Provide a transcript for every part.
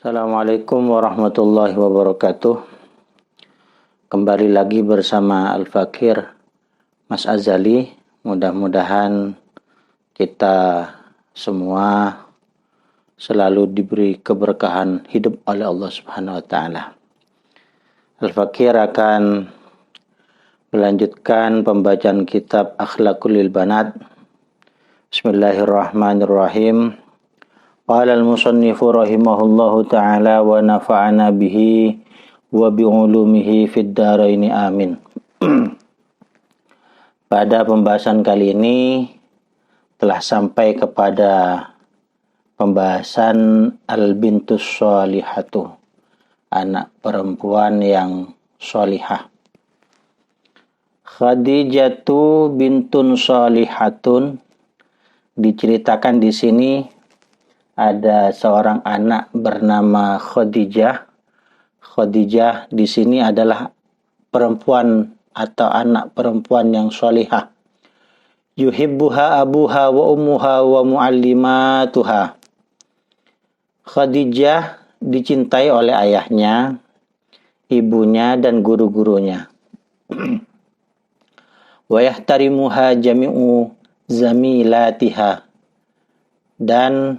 Assalamualaikum warahmatullahi wabarakatuh. Kembali lagi bersama Al-Fakir Mas Azali. Mudah-mudahan kita semua selalu diberi keberkahan hidup oleh Allah Subhanahu wa taala. Al-Fakir akan melanjutkan pembacaan kitab Akhlaqul Banat. Bismillahirrahmanirrahim. Qala al-musannifu rahimahullahu ta'ala wa nafa'ana bihi wa bi'ulumihi fid dharaini amin. Pada pembahasan kali ini telah sampai kepada pembahasan al-bintus sholihatu, anak perempuan yang sholihah. Khadijatu bintun sholihatun, diceritakan di sini ada seorang anak bernama Khadijah. Khadijah di sini adalah perempuan atau anak perempuan yang sholihah. Yuhibbuha abuha wa ummuha wa muallimatuha. Khadijah dicintai oleh ayahnya, ibunya dan guru-gurunya. Wa yahtarimuha jami'u zamilatiha, dan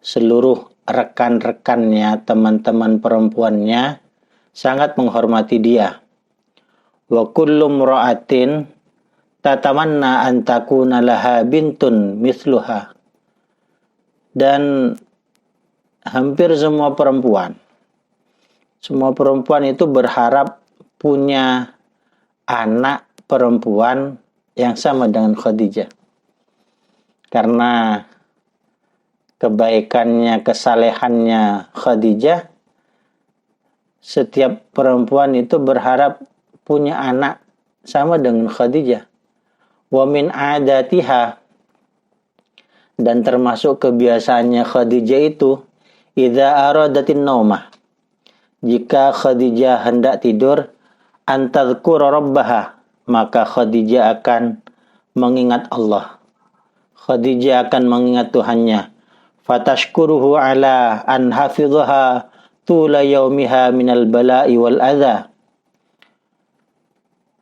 seluruh rekan-rekannya, teman-teman perempuannya sangat menghormati dia. Wa kullu mra'atin tatamanna an takuna laha bintun mithluha. Dan hampir semua perempuan itu berharap punya anak perempuan yang sama dengan Khadijah. Karena kebaikannya, kesalehannya Khadijah, setiap perempuan itu berharap punya anak sama dengan Khadijah. Wa min adatiha, dan termasuk kebiasaannya Khadijah itu, idza aradatin naumah, jika Khadijah hendak tidur, antadhkura rabbaha, maka Khadijah akan mengingat Allah. Khadijah akan mengingat Tuhannya. Fatashkuruhu ala an hafidhaha tula yaumiha minal bala'i wal adha.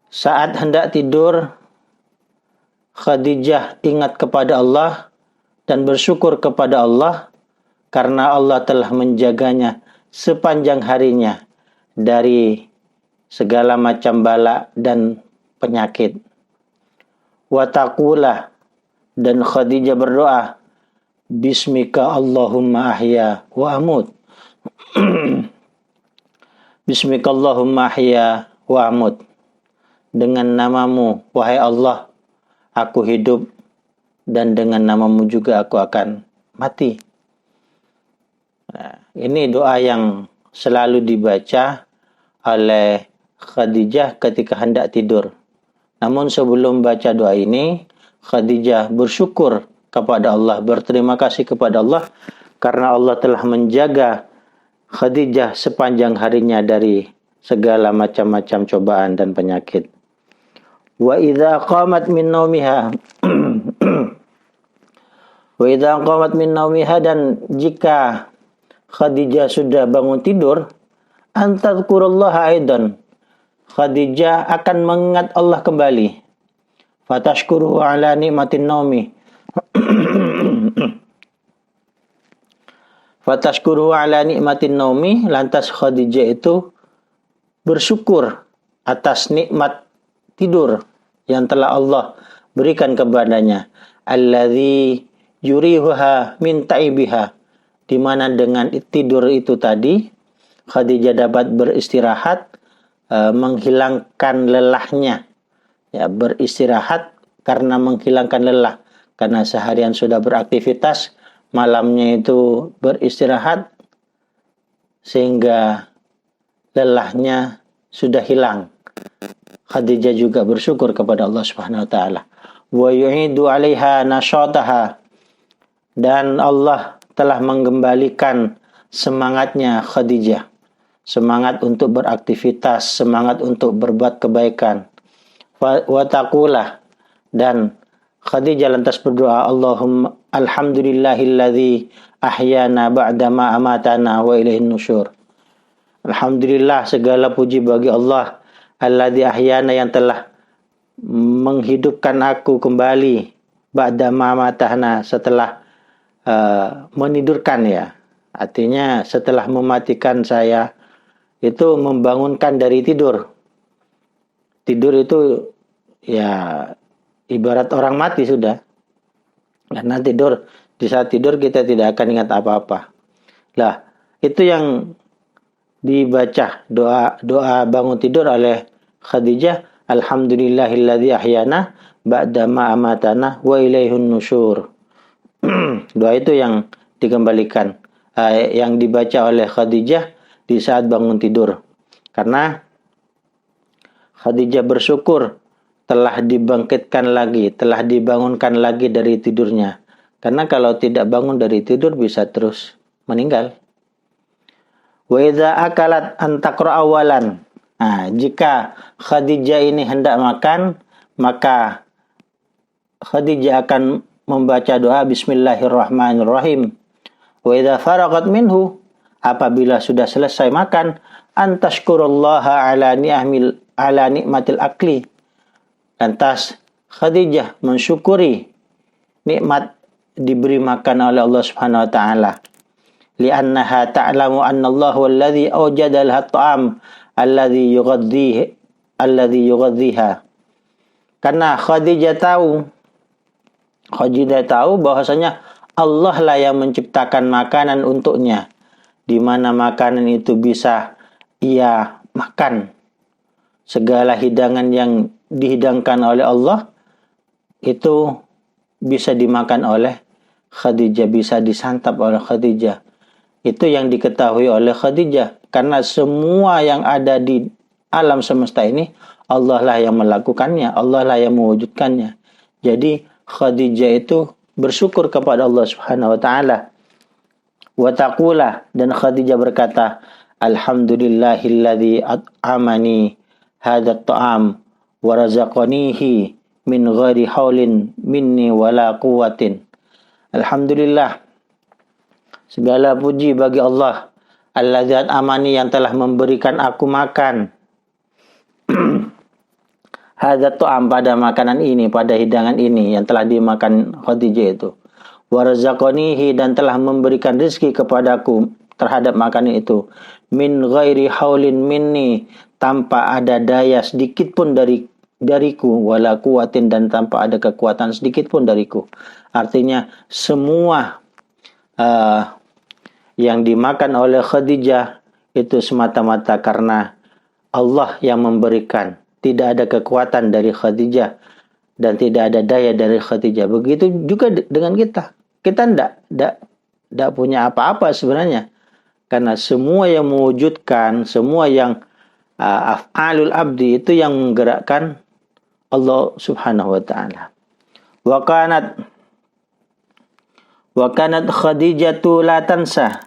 Saat hendak tidur, Khadijah ingat kepada Allah dan bersyukur kepada Allah karena Allah telah menjaganya sepanjang harinya dari segala macam bala dan penyakit. Wa taqula, dan Khadijah berdoa, Bismika Allahumma ahya wa amut. Bismika Allahumma ahya wa amut. Dengan namamu, wahai Allah, aku hidup, dan dengan namamu juga aku akan mati. Nah, ini doa yang selalu dibaca oleh Khadijah ketika hendak tidur. Namun sebelum baca doa ini, Khadijah bersyukur kepada Allah, berterima kasih kepada Allah karena Allah telah menjaga Khadijah sepanjang harinya dari segala macam-macam cobaan dan penyakit. Wa idza qamat min naumiha wa idza qamat min naumiha, dan jika Khadijah sudah bangun tidur, antadhkurullaha aidan, Khadijah akan mengingat Allah kembali. Fatashkuruhu ala ni'matin naumi. Fatashkuruhu ala ni'matin naumi, lantas Khadijah itu bersyukur atas nikmat tidur yang telah Allah berikan kepadanya. Alladzi yurihuha min ta'ibiha, di mana dengan tidur itu tadi Khadijah dapat beristirahat, menghilangkan lelahnya. Ya, beristirahat karena menghilangkan lelah. Karena seharian sudah beraktivitas, malamnya itu beristirahat sehingga lelahnya sudah hilang. Khadijah juga bersyukur kepada Allah Subhanahu wa taala. Wa yu'idu 'alaiha nasyataha, dan Allah telah mengembalikan semangatnya Khadijah. Semangat untuk beraktivitas, semangat untuk berbuat kebaikan. Wa taqulah, dan Khadijah lantas berdoa, Allahumma alhamdulillahilladzi ahyana ba'dama amatana wa ilaihin nusyur. Alhamdulillah, segala puji bagi Allah, alladzi ahyana, yang telah menghidupkan aku kembali, ba'dama amatana, setelah menidurkan ya. Artinya setelah mematikan saya, itu membangunkan dari tidur. Tidur itu ya ibarat orang mati sudah. Karena tidur, di saat tidur kita tidak akan ingat apa-apa. Lah, itu yang dibaca doa bangun tidur oleh Khadijah, alhamdulillahilladzi ahyana ba'dama amatana wa ilaihun nusyur. Doa itu yang dikembalikan, yang dibaca oleh Khadijah di saat bangun tidur. Karena Khadijah bersyukur telah dibangkitkan lagi, telah dibangunkan lagi dari tidurnya. Karena kalau tidak bangun dari tidur bisa terus meninggal. Wa idza akalat an taqra awalan. Nah, jika Khadijah ini hendak makan, maka Khadijah akan membaca doa bismillahirrahmanirrahim. Wa idza faragat minhu, apabila sudah selesai makan, antashkurullaha ala nikmatil akli. Lantas Khadijah mensyukuri nikmat diberi makan oleh Allah Subhanahu wa taala. Li'annaha ta'lamu anna Allah walladzi awjada laha at-ta'am alladzi yughadhiha. Karena Khadijah tahu bahwasanya Allah lah yang menciptakan makanan untuknya, di mana makanan itu bisa ia makan. Segala hidangan yang dihidangkan oleh Allah itu bisa dimakan oleh Khadijah, bisa disantap oleh Khadijah. Itu yang diketahui oleh Khadijah. Karena semua yang ada di alam semesta ini, Allah lah yang melakukannya, Allah lah yang mewujudkannya. Jadi Khadijah itu bersyukur kepada Allah Subhanahu wa taala. Wa taqula, dan Khadijah berkata, alhamdulillahilladzi at'amani hadha at-ta'am wa razaqanihi min ghairi haulin minni wala quwwatin. Alhamdulillah, segala puji bagi Allah, alladzi at'amani, yang telah memberikan aku makan, hadza ta'am, pada makanan ini, pada hidangan ini yang telah dimakan Khadijah itu. Wa razaqanihi, dan telah memberikan rezeki kepadaku terhadap makanan itu. Min ghairi haulin minni, tanpa ada daya sedikit pun dariku, wala quwwatin, dan tanpa ada kekuatan sedikit pun dariku. Artinya semua yang dimakan oleh Khadijah itu semata-mata karena Allah yang memberikan. Tidak ada kekuatan dari Khadijah dan tidak ada daya dari Khadijah. Begitu juga dengan kita. Kita tidak punya apa-apa sebenarnya. Karena semua yang mewujudkan, semua yang af'alul abdi, itu yang menggerakkan Allah Subhanahu wa taala. Wa kanat Khadijatu la tansa.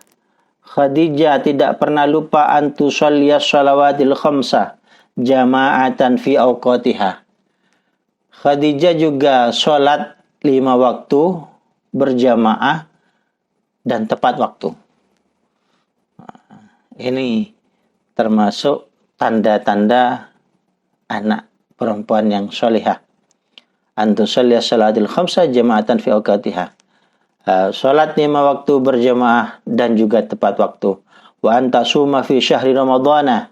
Khadijah tidak pernah lupa an tusalliya shalawatil khamsa jama'atan fi awqatiha. Khadijah juga sholat 5 waktu berjamaah dan tepat waktu. Ini termasuk tanda-tanda anak perempuan yang sholihah. An tusalliya shalawatil khamsa jama'atan fi awqatiha. Sholat 5 waktu berjamaah dan juga tepat waktu. Wa antasuma fi syahri ramadhana,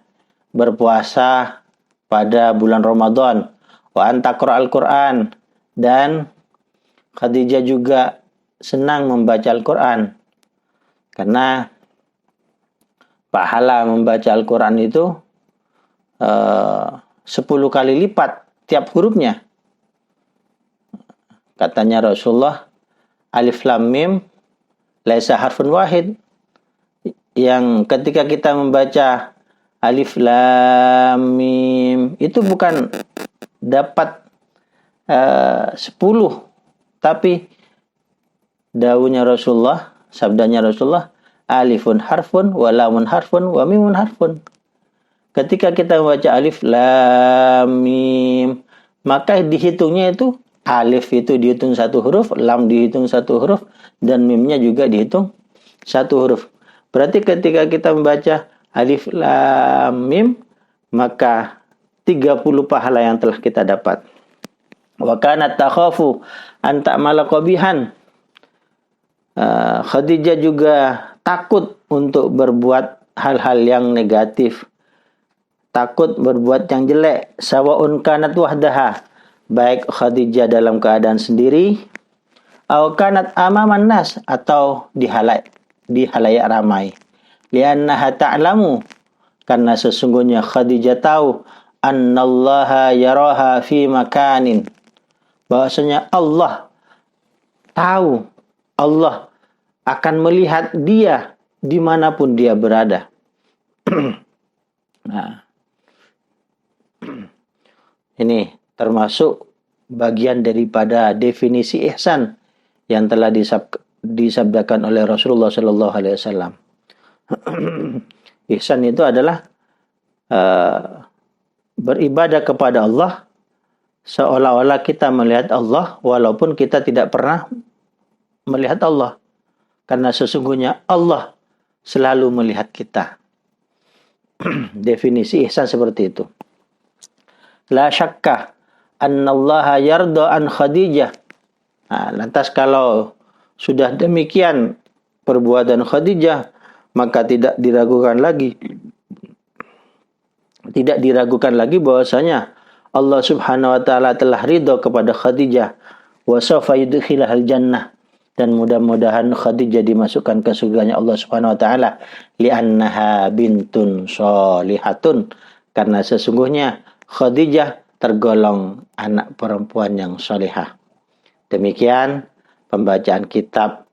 berpuasa pada bulan Ramadan. Wa antaqra al-Quran, dan Khadijah juga senang membaca Al-Quran. Karena pahala membaca Al-Quran itu 10 kali lipat tiap hurufnya. Katanya Rasulullah, alif lam mim laisa harfun wahid. Yang ketika kita membaca alif lam mim itu bukan dapat 10, tapi dawuhnya Rasulullah, sabdanya Rasulullah, alifun harfun wa lamun harfun wa mimun harfun. Ketika kita membaca alif lam mim, maka dihitungnya itu alif itu dihitung 1 huruf, lam dihitung 1 huruf, dan mimnya juga dihitung satu huruf. Berarti ketika kita membaca alif lam mim, maka 30 pahala yang telah kita dapat. Wa kanat takhafu an ta'mala qabihan. Khadijah juga takut untuk berbuat hal-hal yang negatif. Takut berbuat yang jelek. Sawa'un kanat wahdaha. Baik Khadijah dalam keadaan sendiri. Aw kanat amaman nas. Atau di halayak ramai. Liannaha ta'lamu. Karena sesungguhnya Khadijah tahu. Annallaha yaraha fi makanin. Bahwasanya Allah tahu. Allah akan melihat dia dimanapun dia berada. Nah, ini termasuk bagian daripada definisi ihsan yang telah disabdakan oleh Rasulullah Sallallahu Alaihi Wasallam. Ihsan itu adalah beribadah kepada Allah seolah-olah kita melihat Allah walaupun kita tidak pernah melihat Allah. Karena sesungguhnya Allah selalu melihat kita. Definisi ihsan seperti itu. La syakka annallaha yarda an Khadijah. Nah, lantas kalau sudah demikian perbuatan Khadijah, maka tidak diragukan lagi bahwasanya Allah Subhanahu wa taala telah ridha kepada Khadijah wa sawfa yudkhilahal jannah, dan mudah-mudahan Khadijah dimasukkan ke surganya Allah Subhanahu wa taala li'annaha bintun sholihatun, karena sesungguhnya Khadijah tergolong anak perempuan yang solihah. Demikian pembacaan kitab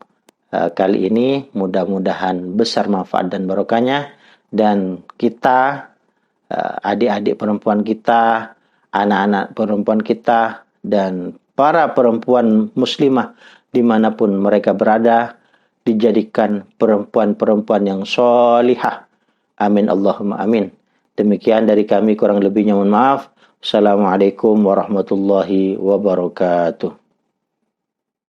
kali ini, mudah-mudahan besar manfaat dan barokahnya, dan kita adik-adik perempuan kita, anak-anak perempuan kita, dan para perempuan muslimah dimanapun mereka berada, dijadikan perempuan-perempuan yang solihah. Amin Allahumma amin. Demikian dari kami, kurang lebihnya mohon maaf. Assalamualaikum warahmatullahi wabarakatuh.